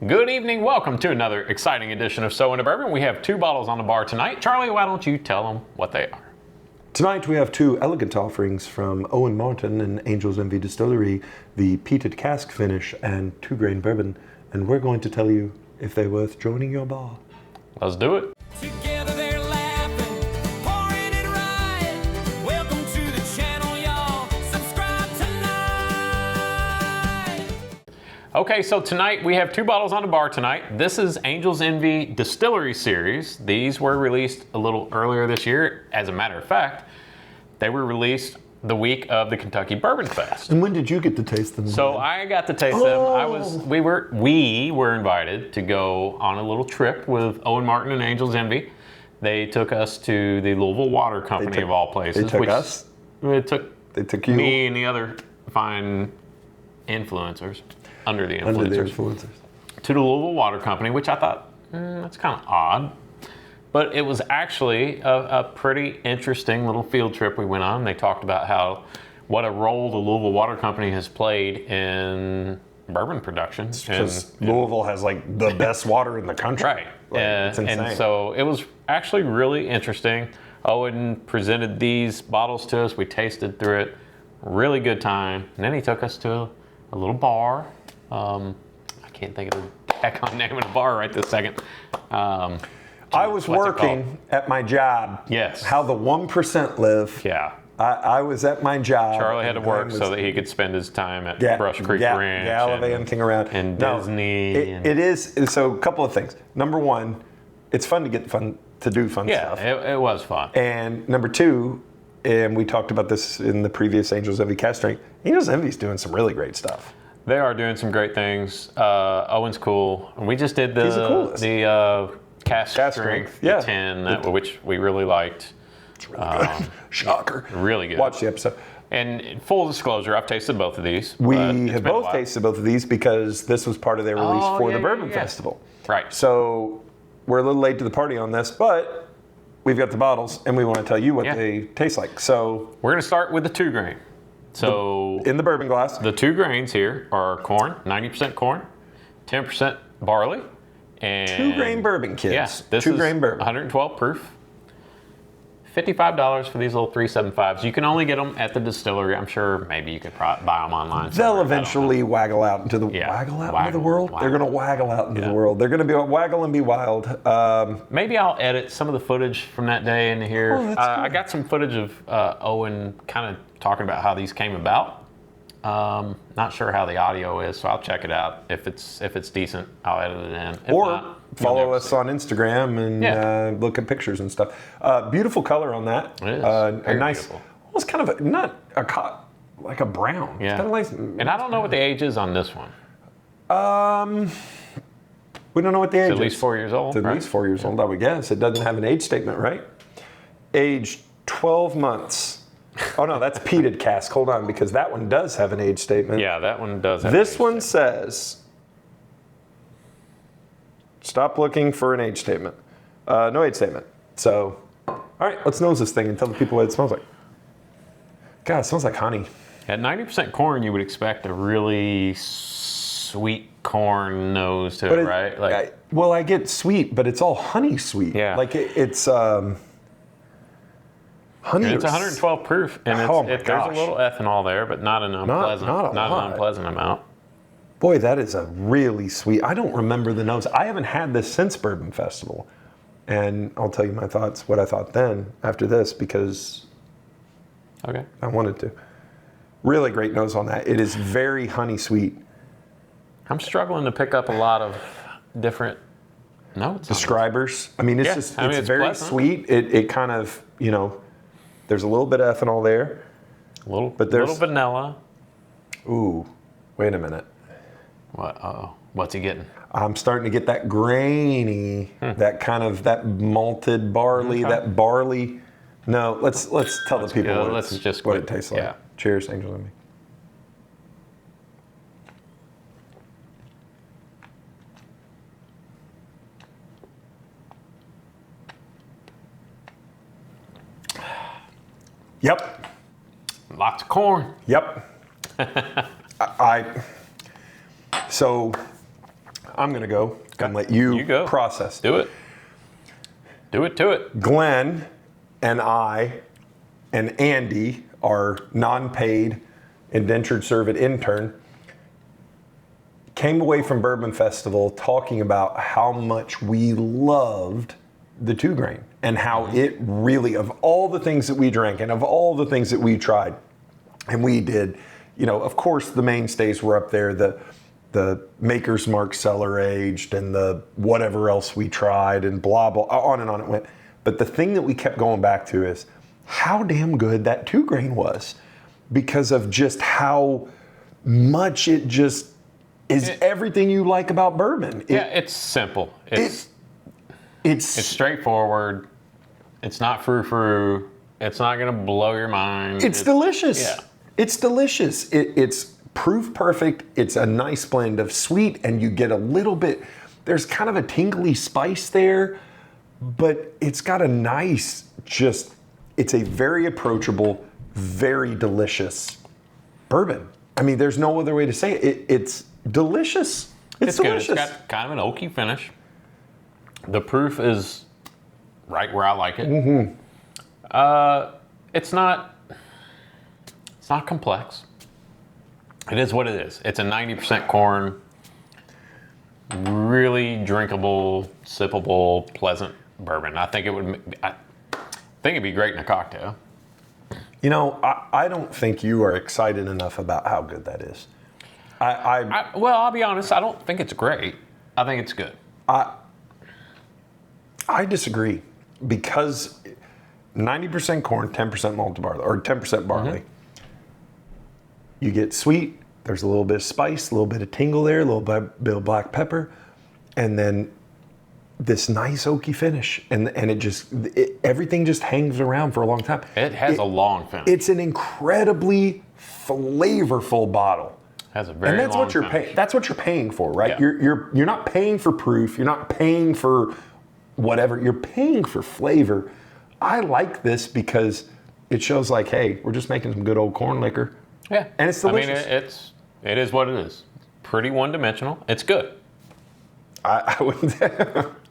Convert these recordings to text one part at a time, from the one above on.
Good evening, welcome to another exciting edition of So Into Bourbon. We have two bottles on the bar tonight. Charlie, why don't you tell them what they are? Tonight we have two elegant offerings from Owen Martin and Angel's Envy Distillery, the Peated Cask finish and Two Grain Bourbon, and we're going to tell you if they're worth joining your bar. Let's do it. Together they're laughing, pouring it right. Welcome to the channel, y'all. Subscribe tonight. Okay, so tonight we have two bottles on the bar tonight. This is Angel's Envy Distillery series. These were released a little earlier this year. As a matter of fact, they were released the week of the Kentucky Bourbon Fest. And when did you get to taste them? So I got to taste them. We were invited to go on a little trip with Owen Martin and Angel's Envy. They took us to the Louisville Water Company of all places. They took us? They took you? Me and the other fine influencers, under the influencers, to the Louisville Water Company, which I thought, that's kind of odd. But it was actually a pretty interesting little field trip we went on. They talked about what a role the Louisville Water Company has played in bourbon production. Because Louisville has like the best water in the country. Right. Like, it's insane. And so it was actually really interesting. Owen presented these bottles to us. We tasted through it. Really good time. And then he took us to a little bar. I can't think of the heck name of the bar right this second. I was working at my job. Yes. How the 1% live. Yeah. I was at my job. Charlie had to work so that he could spend his time at Brush Creek Ranch. Gallivanting around. And Disney. It is, so a couple of things. Number one, it's fun to do fun stuff. Yeah, it was fun. And number two, and we talked about this in the previous Angel's Envy cast drink, Angel's Envy's doing some really great stuff. They are doing some great things. Owen's cool. And we just did the cask strength, yeah. 10, which we really liked. It's really good. Shocker. Really good. Watch the episode. And full disclosure, I've tasted both of these. We have both tasted both of these because this was part of their release for the Bourbon Festival. Right. So we're a little late to the party on this, but we've got the bottles and we want to tell you what they taste like. So we're going to start with the 2 grain. So in the bourbon glass, the 2 grains here are corn, 90% corn, 10% barley. And 2 grain bourbon, kids. Yes, this 2 is grain bourbon. 112 proof. $55 for these little 375s. You can only get them at the distillery. I'm sure maybe you could buy them online. They'll eventually waggle out into the into the world. They're going to waggle out into the world. They're going to be waggle and be wild. Maybe I'll edit some of the footage from that day into here. I got some footage of Owen kind of talking about how these came about. Not sure how the audio is, so I'll check it out. If it's decent, I'll edit it in. If or not, follow us on Instagram and look at pictures and stuff. Beautiful color on that. It is. A nice, beautiful. almost kind of like a brown. Yeah. It's kind of nice. And I don't know what the age is on this one. We don't know what the age is. It's at least 4 years old. It's at least 4 years old, I would guess. It doesn't have an age statement, right? Age 12 months. Oh no, that's Peated Cask. Hold on, because that one does have an age statement. Yeah, that one does have This one says, stop looking for an age statement. No age statement. So, all right, let's nose this thing and tell the people what it smells like. God, it smells like honey. At 90% corn, you would expect a really sweet corn nose to it, right? Like, I get sweet, but it's all honey sweet. Yeah. Like it's honey. and it's 112 proof, and there's a little ethanol there, but not an unpleasant amount. Boy, that is a really sweet. I don't remember the nose. I haven't had this since Bourbon Festival, and I'll tell you my thoughts, what I thought then after this, because I wanted to. Really great nose on that. It is very honey sweet. I'm struggling to pick up a lot of different notes. Describers. I mean, it's very pleasant. Sweet. It kind of, there's a little bit of ethanol there. Little vanilla. Ooh, wait a minute. What? What's he getting? I'm starting to get that grainy, that kind of that malted barley, that barley. No, let's tell the people what it tastes like. Yeah. Cheers, Angel and me. Yep. Lots of corn. Yep. I'm going to go and let you go. process. Do it. Do it to it. Glenn and I and Andy, our non-paid indentured servant intern, came away from Bourbon Festival talking about how much we loved the 2 Grain and how it really, of all the things that we drank and of all the things that we tried, and we did, you know, of course the mainstays were up there, the Maker's Mark cellar aged and the whatever else we tried and blah, blah, on and on it went. But the thing that we kept going back to is how damn good that 2 Grain was, because of just how much it just is everything you like about bourbon. It's simple. It's straightforward. It's not frou-frou. It's not going to blow your mind. It's delicious. Yeah. It's delicious. It's proof perfect. It's a nice blend of sweet, and you get a little bit, there's kind of a tingly spice there, but it's got a nice, just, it's a very approachable, very delicious bourbon. I mean, there's no other way to say it. It's delicious. It's delicious. Good. It's got kind of an oaky finish. The proof is right where I like it. Mm-hmm. It's not complex. It is what it is. It's a 90% corn, really drinkable, sippable, pleasant bourbon. I think it'd be great in a cocktail. You know, I don't think you are excited enough about how good that is. Well, I'll be honest. I don't think it's great. I think it's good. I disagree, because 90% corn, 10% malted barley, or 10% barley. You get sweet, there's a little bit of spice, a little bit of tingle there, a little bit of black pepper, and then this nice oaky finish. And everything just hangs around for a long time. It has a long finish. It's an incredibly flavorful bottle. Has a very and that's long what you're finish. paying. That's what you're paying for, right? Yeah. You're not paying for proof. You're not paying for whatever. You're paying for flavor. I like this because it shows like, hey, we're just making some good old corn liquor. Yeah, and it's delicious. I mean, it is what it is. Pretty one-dimensional. It's good. I wouldn't.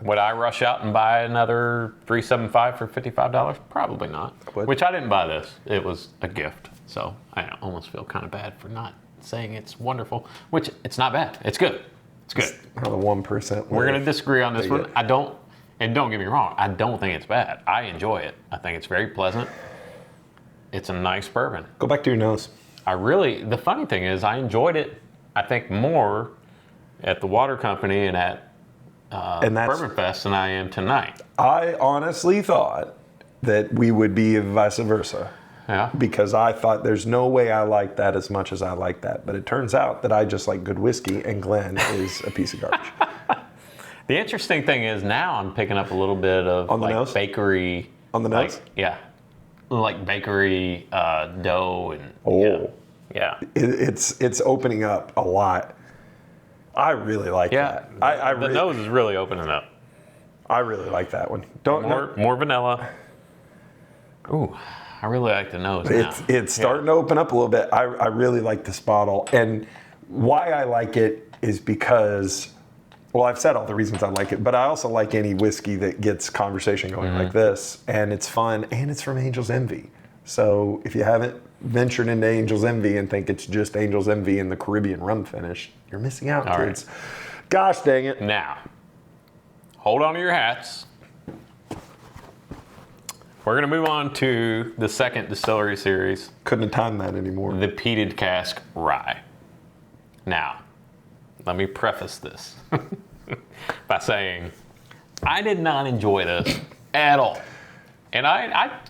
Would I rush out and buy another 375 for $55? Probably not. Which I didn't buy this. It was a gift, so I almost feel kind of bad for not saying it's wonderful. Which it's not bad. It's good. It's good. The 1%. We're gonna disagree on this one. And don't get me wrong, I don't think it's bad. I enjoy it. I think it's very pleasant. It's a nice bourbon. Go back to your nose. The funny thing is, I enjoyed it, I think, more at the water company and at Bourbon Fest than I am tonight. I honestly thought that we would be vice versa. Yeah. Because I thought there's no way I like that as much as I like that. But it turns out that I just like good whiskey, and Glenn is a piece of garbage. The interesting thing is now I'm picking up a little bit of on the nose? Bakery. On the nose? Yeah. Like bakery dough and yeah. It's opening up a lot. I really like that. The nose is really opening up. I really like that one. More vanilla. Ooh, I really like the nose now. It's starting to open up a little bit. I really like this bottle, and why I like it is because, well, I've said all the reasons I like it, but I also like any whiskey that gets conversation going like this, and it's fun, and it's from Angel's Envy. So if you haven't ventured into Angel's Envy and think it's just Angel's Envy in the Caribbean rum finish, you're missing out, all kids. Right. Gosh dang it. Now, hold on to your hats. We're going to move on to the second distillery series. Couldn't have timed that anymore. The Peated Cask Rye. Now, let me preface this by saying I did not enjoy this at all. And I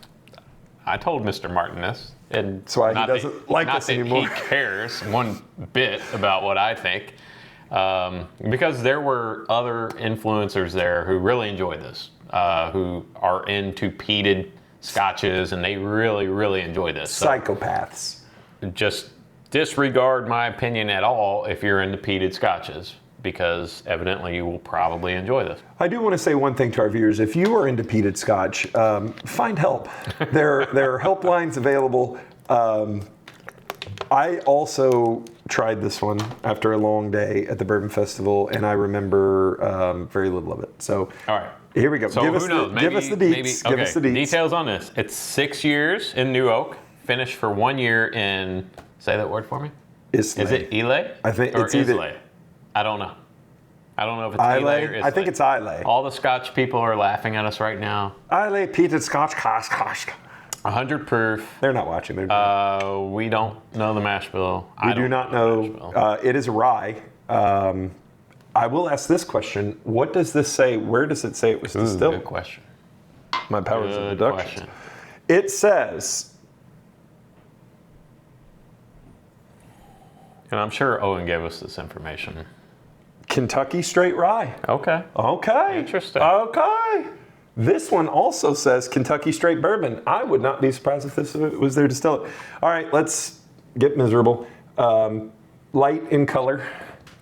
told Mr. Martin this. And that's why he doesn't like us anymore. Not that he cares one bit about what I think. Because there were other influencers there who really enjoyed this, who are into peated scotches, and they really, really enjoy this. Psychopaths. So just disregard my opinion at all if you're into peated scotches, because evidently you will probably enjoy this. I do want to say one thing to our viewers. If you are into peated scotch, find help. There are helplines available. I also tried this one after a long day at the Bourbon Festival, and I remember very little of it. So, all right. Here we go. So give who us knows? the deets. Give us the deets. Details on this. It's 6 years in New Oak, finished for 1 year in, say that word for me? Islay. Is it Islay? I think or it's either Islay. I don't know. I don't know if it's Islay. Islay or Islay. I think it's Islay. All the Scotch people are laughing at us right now. Islay Peated Scotch, casks. 100 proof. They're not watching. They're We don't know the mash bill. we do not know. It is a rye. I will ask this question. What does this say? Where does it say it was distilled? Good question. My powers of Good deduction. question. It says, And I'm sure Owen gave us this information. Kentucky straight rye. Okay. Okay. Interesting. Okay. This one also says Kentucky straight bourbon. I would not be surprised if this was their distillate. All right, let's get miserable. Light in color.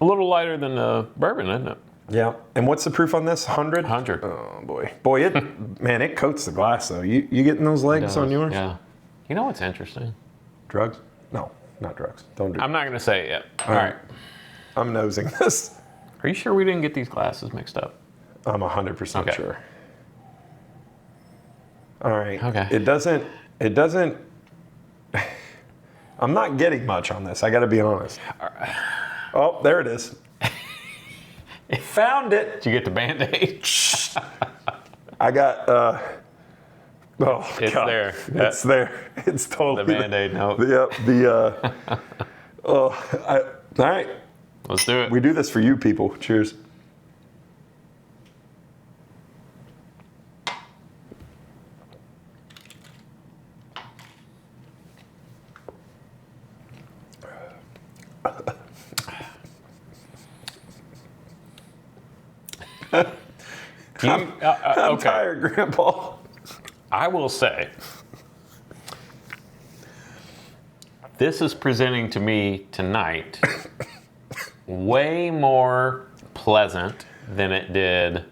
A little lighter than the bourbon, isn't it? Yeah. And what's the proof on this? 100? 100. Oh, boy. Boy, it coats the glass, though. You getting those legs on yours? Yeah. You know what's interesting? Drugs? No, not drugs. Don't do I'm not going to say it yet. All right. right. I'm nosing this. Are you sure we didn't get these glasses mixed up? I'm 100% Okay. sure. All right. Okay. It doesn't, I'm not getting much on this. I got to be honest. Oh, there it is. Found it. Did you get the Band-Aid? I got, It's God. there. It's there. It's totally The Band-Aid note. Yep. All right. Let's do it. We do this for you people. Cheers. I'm okay. tired, Grandpa. I will say, this is presenting to me tonight way more pleasant than it did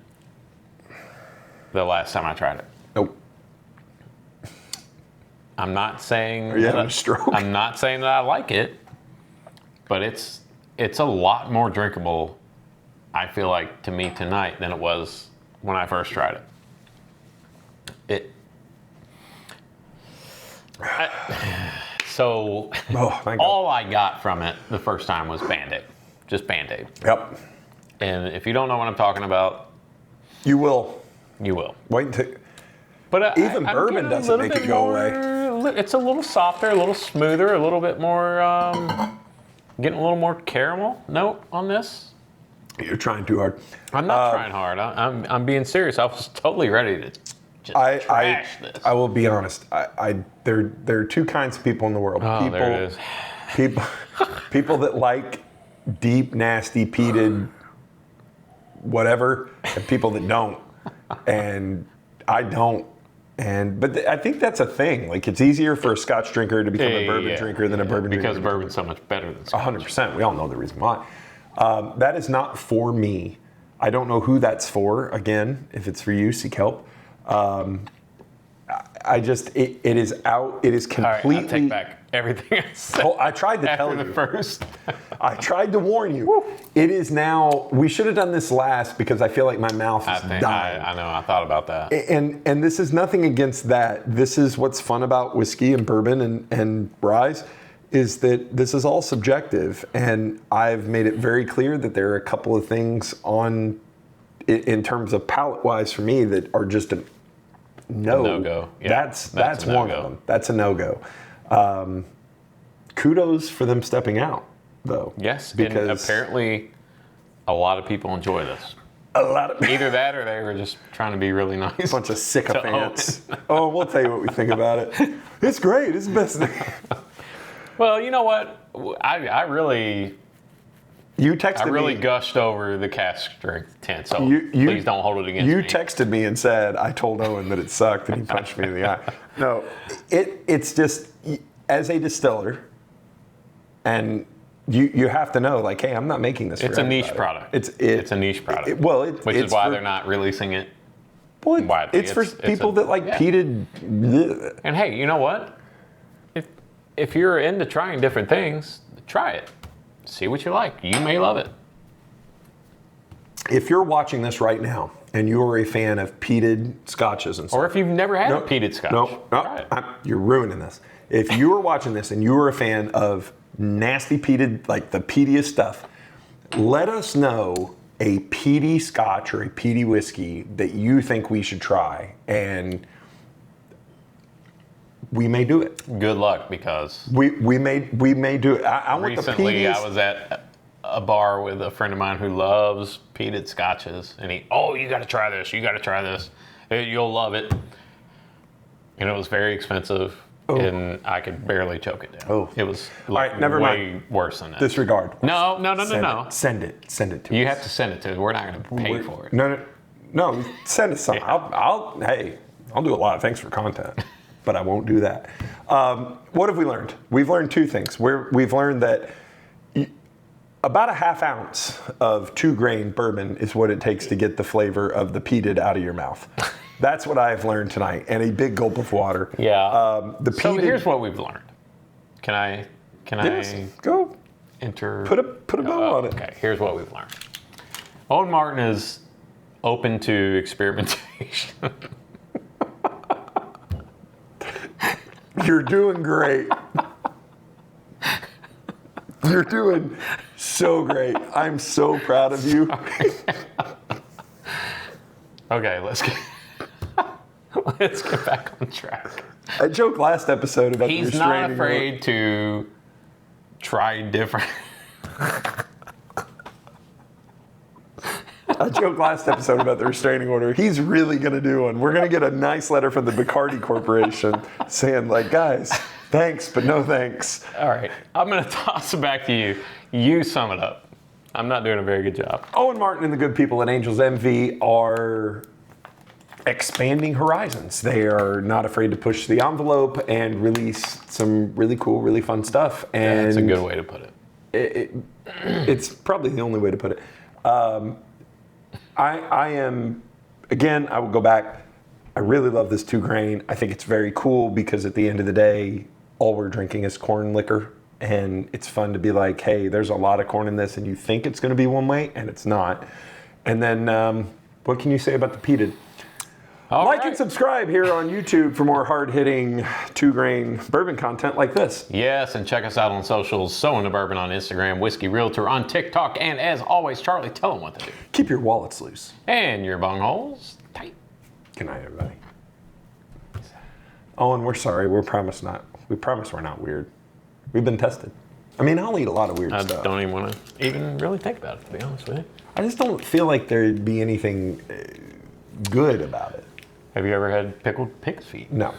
the last time I tried it. Nope. I'm not saying Are you having a stroke? I'm not saying that I like it, but it's a lot more drinkable, I feel like, to me tonight than it was when I first tried it. So Oh, thank God. all I got from it the first time was Band-Aid, just Band-Aid. Yep. And if you don't know what I'm talking about, You will. you will. Wait until. But Even I'd bourbon give it a doesn't little make bit it go more- It's a little softer, a little smoother, a little bit more, getting a little more caramel note on this. You're trying too hard. I'm not trying hard. I'm being serious. I was totally ready to just trash this. I will be honest. There are two kinds of people in the world. Oh, people, there it is. people that like deep, nasty, peated, whatever, and people that don't. And I don't. But I think that's a thing. Like, it's easier for a Scotch drinker to become a bourbon drinker than a bourbon drinker. Because bourbon's so much better than Scotch. 100%. We all know the reason why. That is not for me. I don't know who that's for. Again, if it's for you, seek help. It is out. It is completely. All right, I take back everything I said. Oh, I tried to tell after you. the first. I tried to warn you. Woo. It is now. We should have done this last because I feel like my mouth is dying. I know. I thought about that. And this is nothing against that. This is what's fun about whiskey and bourbon and ryes, is that this is all subjective. And I've made it very clear that there are a couple of things in terms of palate-wise for me that are just a no-go. Yeah, that's one of them. That's a no-go. Kudos for them stepping out, though. Yes, because and apparently a lot of people enjoy this. a lot of Either that or they were just trying to be really nice. bunch of sycophants. Oh, we'll tell you what we think about it. It's great. It's the best thing. Well, you know what? I really gushed over the cask strength 10, so please don't hold it against me. You texted me and said, I told Owen that it sucked, and he punched me in the eye. No, it's just, as a distiller, and you have to know, like, hey, I'm not making this for It's a everybody. niche product. It's a niche product. Which it's is why for, they're not releasing it. Well, it's for people that like peated. And hey, you know what? if you're into trying different things, try it. See what you like. You may love it. If you're watching this right now and you're a fan of peated scotches and stuff, Or if you've never had a peated scotch. Try it. You're ruining this. If you are watching this and you are a fan of nasty peated, like the peatiest stuff, let us know a peaty scotch or a peaty whiskey that you think we should try, and we may do it. Good luck, because We may do it. I want the recently peaties. I was at a bar with a friend of mine who loves peated scotches, and you got to try this. You got to try this. You'll love it. And it was very expensive, and I could barely choke it down. Oh. It was All right, never way mind. worse than that. Disregard. No. Send it to You us. have to send it to us. We're not going to pay for it. No. Send us something. Yeah. I'll do a lot of things for content, but I won't do that. What have we learned? We've learned two things. We've learned that about a half ounce of 2 grain bourbon is what it takes to get the flavor of the peated out of your mouth. That's what I've learned tonight, and a big gulp of water. Yeah. The So peated, here's what we've learned. Can I go enter? put a bow on it. Okay, here's what we've learned. Owen Martin is open to experimentation. You're doing great. You're doing so great. I'm so proud of you. Okay, let's get back on track. I joked last episode about the He's restraining not afraid to try different. I joked last episode about the restraining order. He's really going to do one. We're going to get a nice letter from the Bacardi Corporation saying, like, guys, thanks, but no thanks. All right, I'm gonna toss it back to you. You sum it up. I'm not doing a very good job. Owen Martin and the good people at Angels Envy are expanding horizons. They are not afraid to push the envelope and release some really cool, really fun stuff. And That's a good way to put it. It's probably the only way to put it. I am, again, I will go back. I really love this 2 grain. I think it's very cool because at the end of the day, all we're drinking is corn liquor. And it's fun to be like, hey, there's a lot of corn in this, and you think it's going to be one way, and it's not. And then, what can you say about the peated? All Like right. and subscribe here on YouTube for more hard-hitting 2 grain bourbon content like this. Yes, and check us out on socials. Sowing the Bourbon on Instagram, Whiskey Realtor on TikTok, and as always, Charlie, tell them what to do. Keep your wallets loose. And your bungholes tight. Good night, everybody. Owen, we're sorry. We promise we're not weird. We've been tested. I mean, I'll eat a lot of weird I stuff. don't even want to even really think about it, to be honest with you. I just don't feel like there'd be anything good about it. Have you ever had pickled pig's feet? No,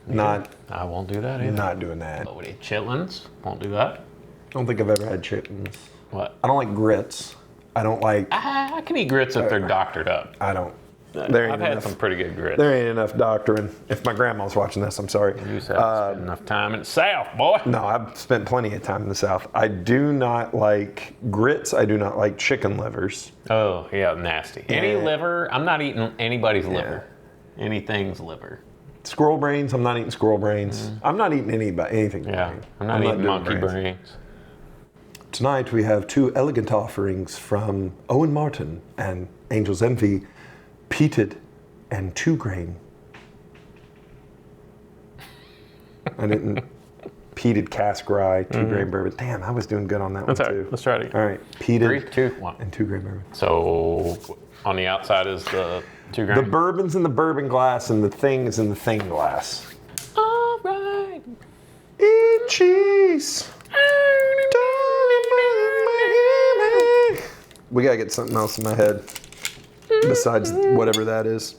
not I won't do that either. not doing that. What would you, chitlins? Won't do that. I don't think I've ever had chitlins. What? I don't like grits. I don't like. I can eat grits if they're doctored up. I don't. There ain't I've had enough. some pretty good grits. There ain't enough doctoring. If my grandma's watching this, I'm sorry. You just haven't spent enough time in the South, boy. No, I've spent plenty of time in the South. I do not like grits. I do not like chicken livers. Oh, yeah, nasty. Any Yeah. liver, I'm not eating anybody's liver. Anything's liver. Squirrel brains, I'm not eating squirrel brains. I'm not eating anything. Yeah, brain. I'm not eating doing monkey brains. Tonight we have 2 elegant offerings from Owen Martin and Angels Envy, peated and 2 grain. I didn't. Peated Cask Rye, 2 grain bourbon. Damn, I was doing good on that That's one all too. right. Let's try it again. All right, peated 3, 2, 1. and 2 grain bourbon. So on the outside is the 2 The grain. bourbon's in the bourbon glass and the thing is in the thing glass. All right. Eat cheese. We gotta get something else in my head besides whatever that is.